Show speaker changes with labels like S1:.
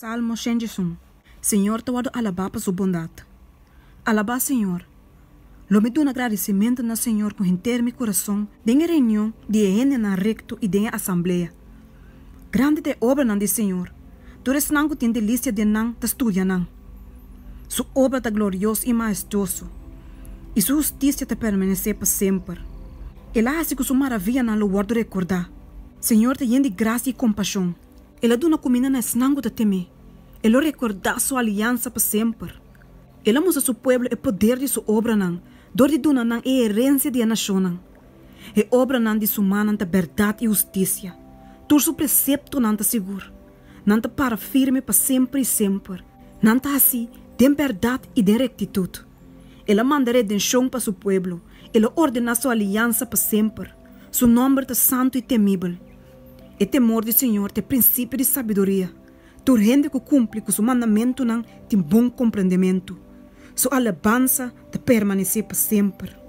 S1: Salmo 101. Senhor, te guardo alabar para sua bondade. Alabar, Senhor. Lo me dou um agradecimento na Senhor com inteiro meu coração, denha reunião, de ene na recto e denha assembleia. Grande te obra nan de Senhor. Tu res nango tem delícia de nan, te estudia nan. Sua obra tá glorioso e majestoso. E sua justiça te permanecer para sempre. Ela hace com sua maravilha nan lo guardo recordar. Senhor, te yen de graça e compaixão. Ela dona comida na snango de temer. Ela recordar sua aliança para sempre. Ela mostra seu povo o poder de sua obra nan. Dor de dona nan e herência de a nação nan. E obra nan de sua mão de verdade e justiça. Tur seu precepto nan te seguro. Nan te para firme para sempre e sempre. Nan te assim, tem verdade e tem rectitude. Ela manda redenção para seu povo. Ela ordena sua aliança para sempre. Seu nome é santo e temível. E temor do Senhor é princípio de sabedoria. Tu rende que cumpre com seu mandamento não tem bom compreendimento. Sua alabança te permanecer para sempre.